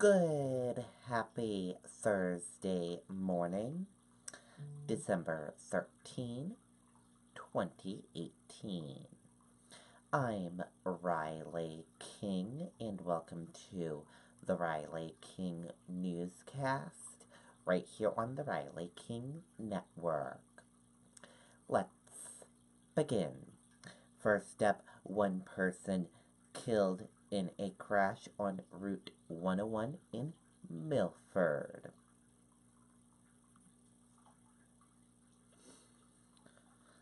Good, happy Thursday morning, December 13, 2018. I'm Riley King, and welcome to the Riley King Newscast, right here on the Riley King Network. Let's begin. First up, one person killed in a crash on Route 101 in Milford.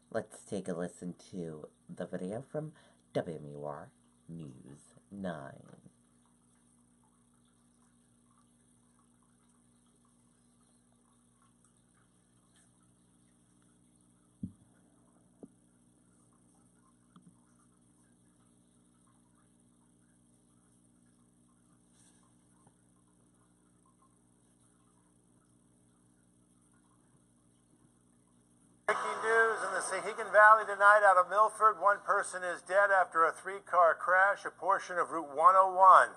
Let's take a listen to the video from WMUR News 9. Breaking news in the Sahegan Valley tonight out of Milford. One person is dead after a three-car crash, a portion of Route 101.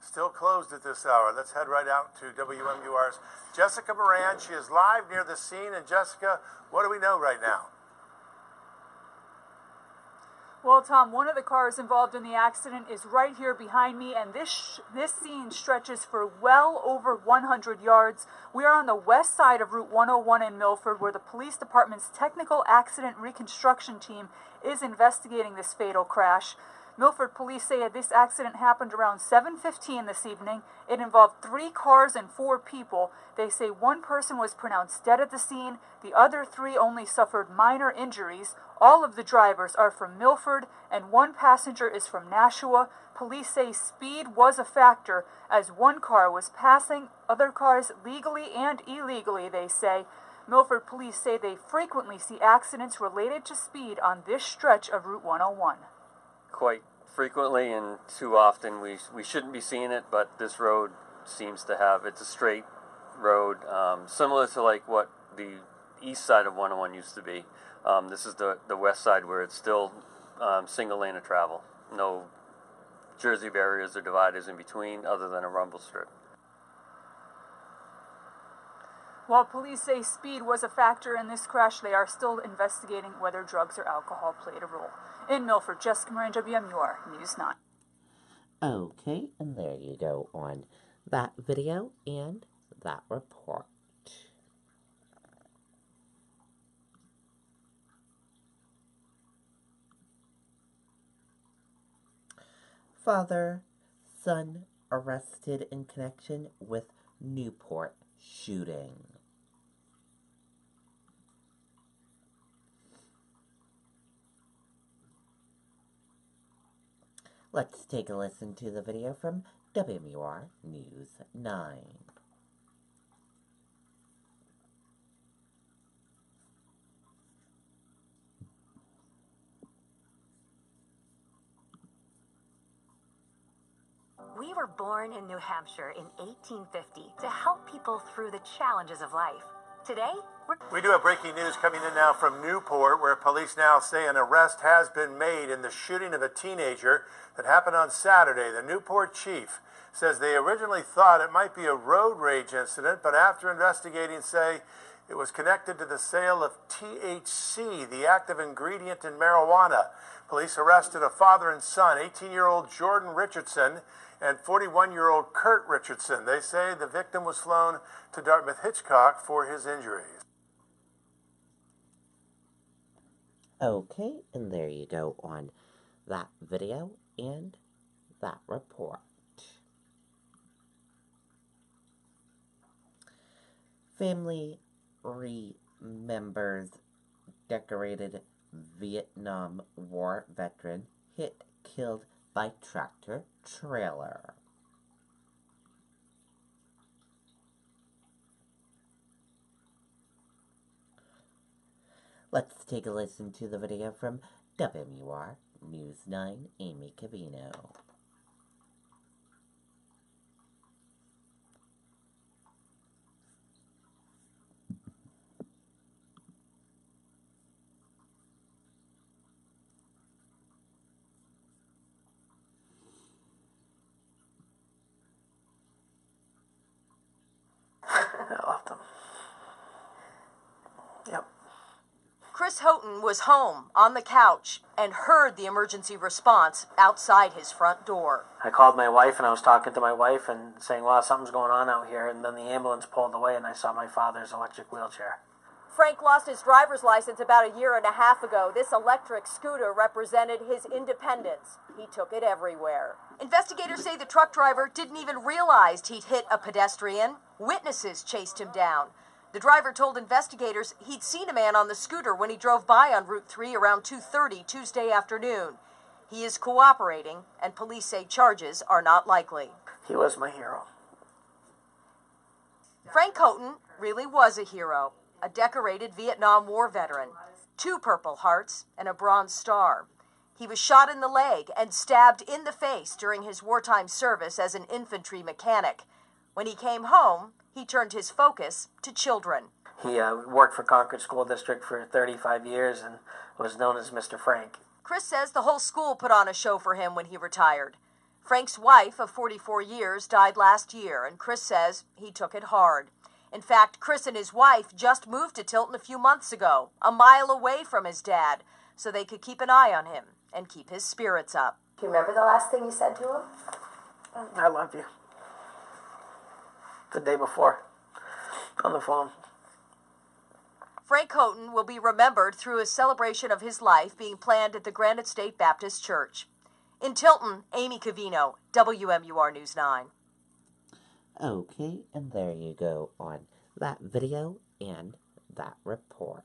Still closed at this hour. Let's head right out to WMUR's Jessica Moran. She is live near the scene. And Jessica, what do we know right now? Well, Tom, one of the cars involved in the accident is right here behind me, and this scene stretches for well over 100 yards. We are on the west side of Route 101 in Milford, where the police department's technical accident reconstruction team is investigating this fatal crash. Milford police say that this accident happened around 7:15 this evening. It involved 3 cars and 4 people. They say one person was pronounced dead at the scene. The other 3 only suffered minor injuries. All of the drivers are from Milford, and one passenger is from Nashua. Police say speed was a factor, as one car was passing other cars legally and illegally, they say. Milford police say they frequently see accidents related to speed on this stretch of Route 101. Quite frequently, and too often we shouldn't be seeing it, but this road seems to have, it's a straight road, similar to like what the east side of 101 used to be. This is the west side where it's still single lane of travel. No Jersey barriers or dividers in between other than a rumble strip. While police say speed was a factor in this crash, they are still investigating whether drugs or alcohol played a role. In Milford, Jessica Moran, WMUR News 9. Okay, and there you go on that video and that report. Father, son arrested in connection with Newport shooting. Let's take a listen to the video from WMUR News 9. We were born in New Hampshire in 1850 to help people through the challenges of life. Today, We do have breaking news coming in now from Newport, where police now say an arrest has been made in the shooting of a teenager that happened on Saturday. The Newport chief says they originally thought it might be a road rage incident, but after investigating say it was connected to the sale of THC, the active ingredient in marijuana. Police arrested a father and son, 18-year-old Jordan Richardson and 41-year-old Kurt Richardson. They say the victim was flown to Dartmouth-Hitchcock for his injuries. Okay, and there you go on that video and that report. Family remembers decorated Vietnam War veteran hit, killed by tractor trailer. Let's take a listen to the video from WMUR News 9, Amy Cavino. Chris Houghton was home on the couch and heard the emergency response outside his front door. I called my wife and I was talking to my wife and saying, wow, something's going on out here. And then the ambulance pulled away and I saw my father's electric wheelchair. Frank lost his driver's license about a year and a half ago. This electric scooter represented his independence. He took it everywhere. Investigators say the truck driver didn't even realize he'd hit a pedestrian. Witnesses chased him down. The driver told investigators he'd seen a man on the scooter when he drove by on Route 3 around 2:30 Tuesday afternoon. He is cooperating, and police say charges are not likely. He was my hero. Frank Houghton really was a hero, a decorated Vietnam War veteran, 2 Purple Hearts and a Bronze Star. He was shot in the leg and stabbed in the face during his wartime service as an infantry mechanic. When he came home, he turned his focus to children. He worked for Concord School District for 35 years and was known as Mr. Frank. Chris says the whole school put on a show for him when he retired. Frank's wife of 44 years died last year, and Chris says he took it hard. In fact, Chris and his wife just moved to Tilton a few months ago, a mile away from his dad, so they could keep an eye on him and keep his spirits up. Do you remember the last thing you said to him? I love you. The day before, on the phone. Frank Houghton will be remembered through a celebration of his life being planned at the Granite State Baptist Church. In Tilton, Amy Cavino, WMUR News 9. Okay, and there you go on that video and that report.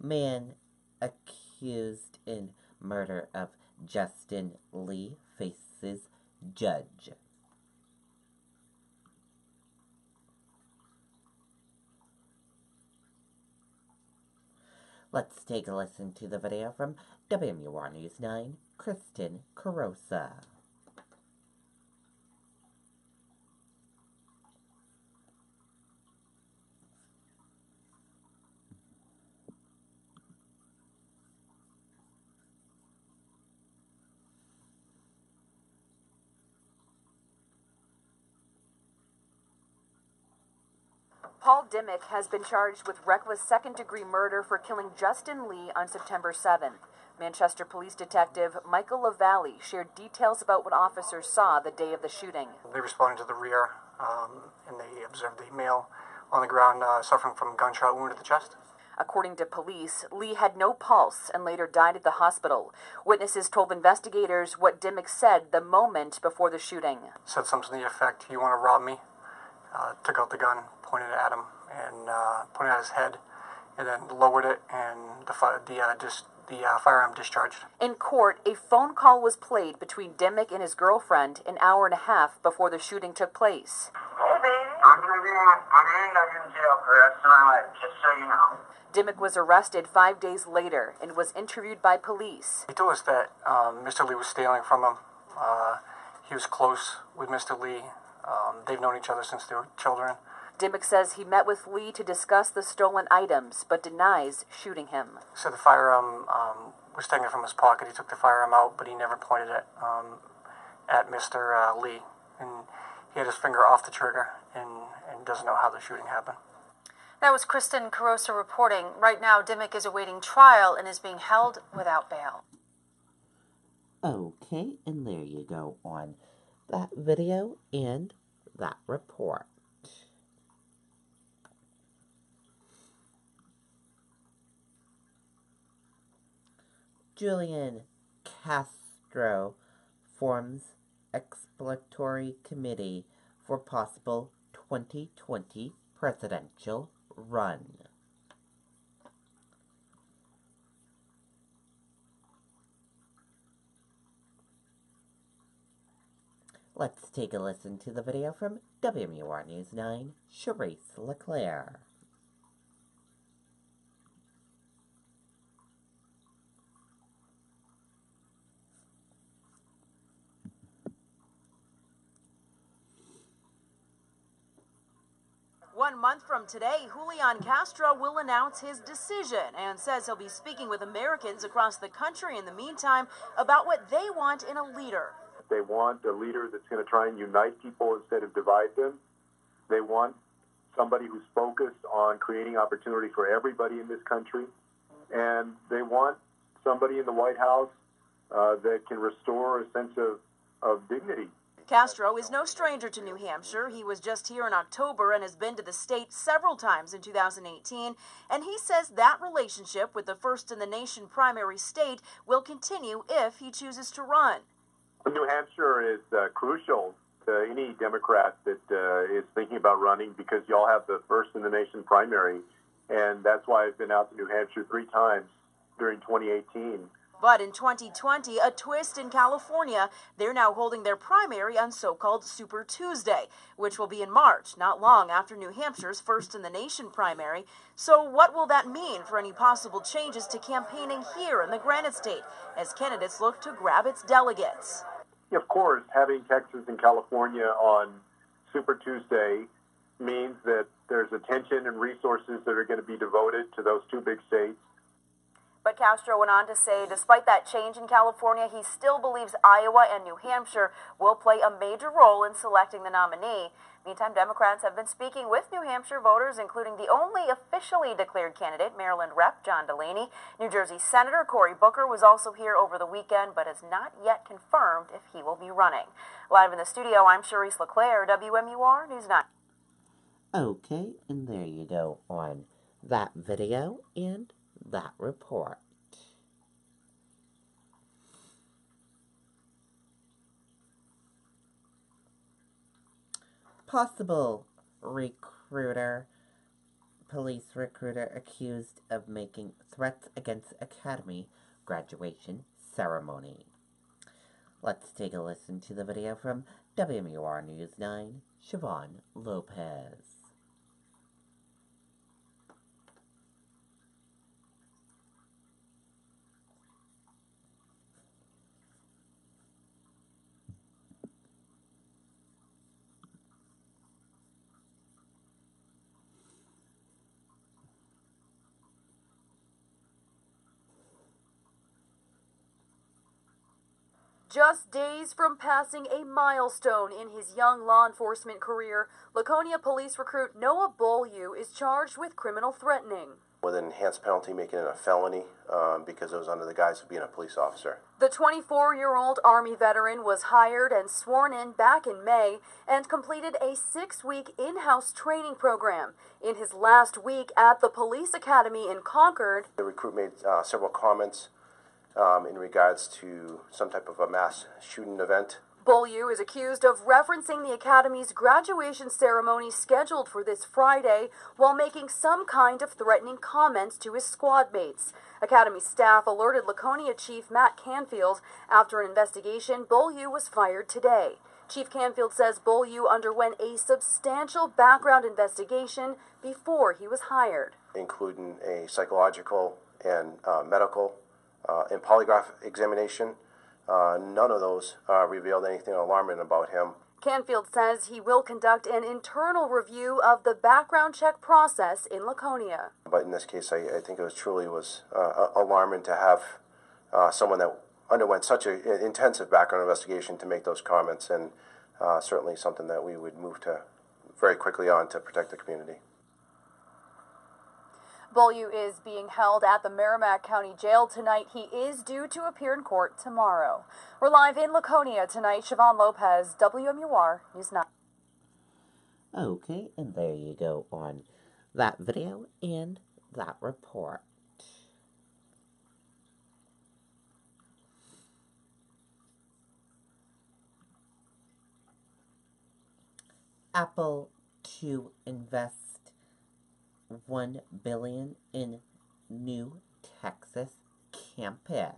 Man accused in murder of Justin Lee faces judge. Let's take a listen to the video from WMUR News 9, Kristen Carosa. Paul Dimmick has been charged with reckless second-degree murder for killing Justin Lee on September 7th. Manchester Police Detective Michael LaValle shared details about what officers saw the day of the shooting. They responded to the rear, and they observed the male on the ground suffering from a gunshot wound to the chest. According to police, Lee had no pulse and later died at the hospital. Witnesses told investigators what Dimmick said the moment before the shooting. Said something to the effect, "You want to rob me?" Took out the gun, pointed it at him, and pointed at his head, and then lowered it, and the firearm discharged. In court, a phone call was played between Dimmick and his girlfriend an hour and a half before the shooting took place. Hey, baby. I'm in jail for the rest of my life, just so you know. Dimmick was arrested 5 days later and was interviewed by police. He told us that Mr. Lee was stealing from him. He was close with Mr. Lee. They've known each other since they were children. Dimmick says he met with Lee to discuss the stolen items, but denies shooting him. He said the firearm was taken from his pocket. He took the firearm out, but he never pointed it at Mr. Lee. And he had his finger off the trigger and doesn't know how the shooting happened. That was Kristen Carosa reporting. Right now, Dimmick is awaiting trial and is being held without bail. Okay, and there you go on that video and that report. Julian Castro forms exploratory committee for possible 2020 presidential run. Let's take a listen to the video from WMUR News 9, Charisse LeClaire. One month from today, Julian Castro will announce his decision and says he'll be speaking with Americans across the country in the meantime about what they want in a leader. They want a leader that's going to try and unite people instead of divide them. They want somebody who's focused on creating opportunity for everybody in this country. And they want somebody in the White House that can restore a sense of dignity. Castro is no stranger to New Hampshire. He was just here in October and has been to the state several times in 2018. And he says that relationship with the first-in-the-nation primary state will continue if he chooses to run. New Hampshire is crucial to any Democrat that is thinking about running, because y'all have the first-in-the-nation primary. And that's why I've been out to New Hampshire 3 times during 2018. But in 2020, a twist in California. They're now holding their primary on so-called Super Tuesday, which will be in March, not long after New Hampshire's first-in-the-nation primary. So what will that mean for any possible changes to campaigning here in the Granite State as candidates look to grab its delegates? Of course, having Texas and California on Super Tuesday means that there's attention and resources that are going to be devoted to those 2 big states. But Castro went on to say, despite that change in California, he still believes Iowa and New Hampshire will play a major role in selecting the nominee. Meantime, Democrats have been speaking with New Hampshire voters, including the only officially declared candidate, Maryland Rep. John Delaney. New Jersey Senator Cory Booker was also here over the weekend, but has not yet confirmed if he will be running. Live in the studio, I'm Charisse LeClaire, WMUR News 9. Okay, and there you go on that video and that report. Possible police recruiter accused of making threats against Academy graduation ceremony. Let's take a listen to the video from WMUR News 9, Siobhan Lopez. Just days from passing a milestone in his young law enforcement career, Laconia police recruit Noah Beaulieu is charged with criminal threatening. With an enhanced penalty, making it a felony because it was under the guise of being a police officer. The 24-year-old Army veteran was hired and sworn in back in May and completed a 6-week in-house training program. In his last week at the police academy in Concord, The recruit made several comments in regards to some type of a mass shooting event. Beaulieu is accused of referencing the Academy's graduation ceremony scheduled for this Friday while making some kind of threatening comments to his squad mates. Academy staff alerted Laconia Chief Matt Canfield. After an investigation, Beaulieu was fired today. Chief Canfield says Beaulieu underwent a substantial background investigation before he was hired, Including a psychological and medical and polygraph examination. None of those revealed anything alarming about him. Canfield says he will conduct an internal review of the background check process in Laconia. But in this case, I think it was truly alarming to have someone that underwent such an intensive background investigation to make those comments, and certainly something that we would move to very quickly on to protect the community. Beaulieu is being held at the Merrimack County Jail tonight. He is due to appear in court tomorrow. We're live in Laconia tonight. Siobhan Lopez, WMUR News 9. Okay, and there you go on that video and that report. Apple to invest $1 billion in new Texas campus.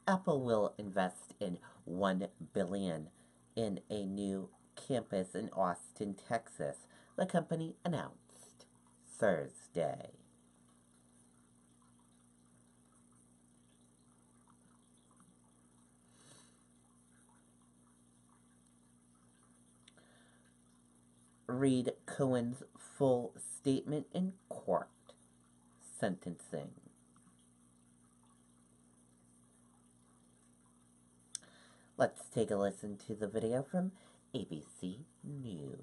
Apple will invest in $1 billion in a new campus in Austin, Texas, the company announced Thursday. Read Cohen's full statement in court. sentencing. Let's take a listen to the video from ABC News.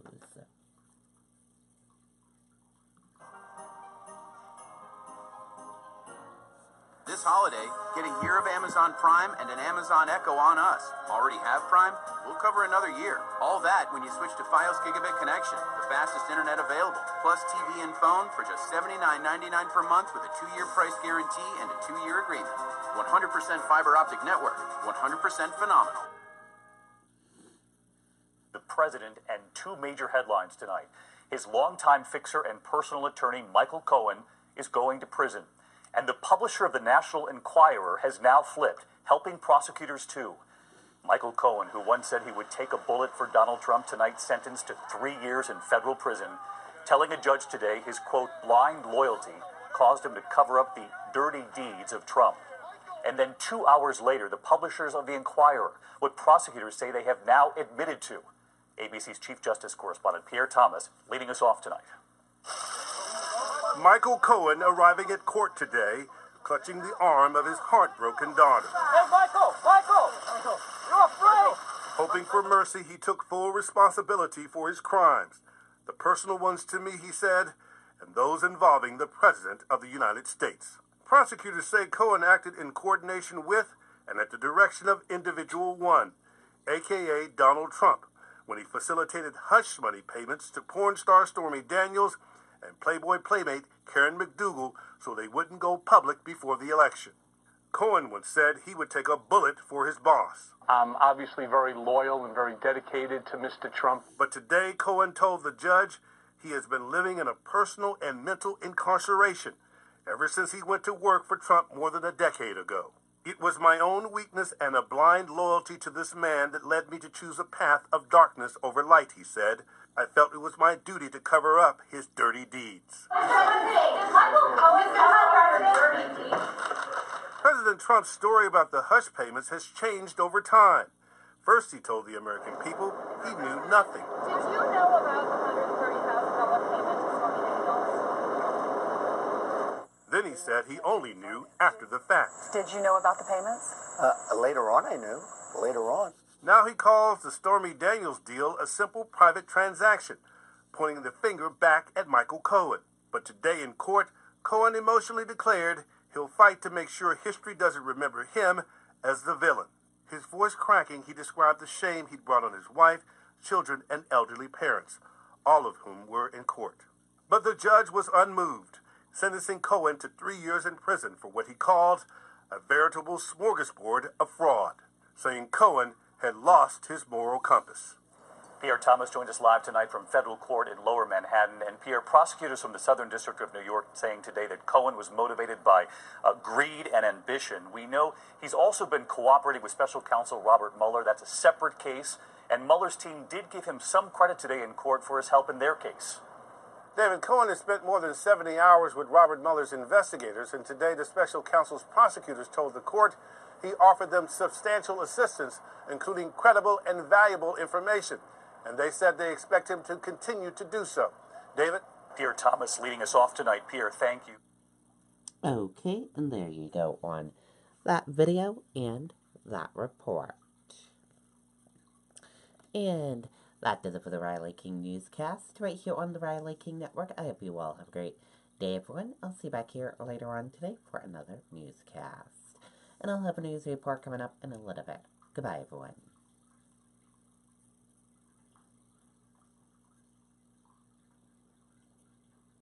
This holiday, get a year of Amazon Prime and an Amazon Echo on us. Already have Prime? We'll cover another year. All that when you switch to Fios Gigabit Connection, the fastest internet available, plus TV and phone for just $79.99 per month with a 2-year price guarantee and a 2-year agreement. 100% fiber optic network, 100% phenomenal. The president and 2 major headlines tonight. His longtime fixer and personal attorney, Michael Cohen, is going to prison. And the publisher of the National Enquirer has now flipped, helping prosecutors too. Michael Cohen, who once said he would take a bullet for Donald Trump, tonight sentenced to 3 years in federal prison, telling a judge today his, quote, blind loyalty caused him to cover up the dirty deeds of Trump. And then 2 hours later, the publishers of the Enquirer, what prosecutors say they have now admitted to. ABC's Chief Justice correspondent Pierre Thomas leading us off tonight. Michael Cohen arriving at court today, clutching the arm of his heartbroken daughter. Hey, Michael, you're afraid. Hoping for mercy, he took full responsibility for his crimes. The personal ones to me, he said, and those involving the President of the United States. Prosecutors say Cohen acted in coordination with and at the direction of Individual 1, a.k.a. Donald Trump, when he facilitated hush money payments to porn star Stormy Daniels and Playboy playmate Karen McDougal so they wouldn't go public before the election. Cohen once said he would take a bullet for his boss. I'm obviously very loyal and very dedicated to Mr. Trump. But today, Cohen told the judge he has been living in a personal and mental incarceration ever since he went to work for Trump more than a decade ago. It was my own weakness and a blind loyalty to this man that led me to choose a path of darkness over light, he said. I felt it was my duty to cover up his dirty deeds. President Trump's story about the hush payments has changed over time. First, he told the American people he knew nothing. Did you know about the $130,000 payment to Stormy Daniels? Then he said he only knew after the fact. Did you know about the payments? Later on I knew. Later on. Now he calls the Stormy Daniels deal a simple private transaction, pointing the finger back at Michael Cohen. But today in court, Cohen emotionally declared he'll fight to make sure history doesn't remember him as the villain. His voice cracking, he described the shame he'd brought on his wife, children, and elderly parents, all of whom were in court. But the judge was unmoved, sentencing Cohen to 3 years in prison for what he called a veritable smorgasbord of fraud, saying Cohen had lost his moral compass. Pierre Thomas joined us live tonight from federal court in Lower Manhattan. And Pierre, prosecutors from the Southern District of New York saying today that Cohen was motivated by greed and ambition. We know he's also been cooperating with special counsel Robert Mueller. That's a separate case. And Mueller's team did give him some credit today in court for his help in their case. David, Cohen has spent more than 70 hours with Robert Mueller's investigators, and today the special counsel's prosecutors told the court he offered them substantial assistance, including credible and valuable information. And they said they expect him to continue to do so. David? Pierre Thomas leading us off tonight. Pierre, thank you. Okay, and there you go on that video and that report. And that does it for the Riley King Newscast right here on the Riley King Network. I hope you all have a great day, everyone. I'll see you back here later on today for another newscast. And I'll have a news report coming up in a little bit. Goodbye, everyone.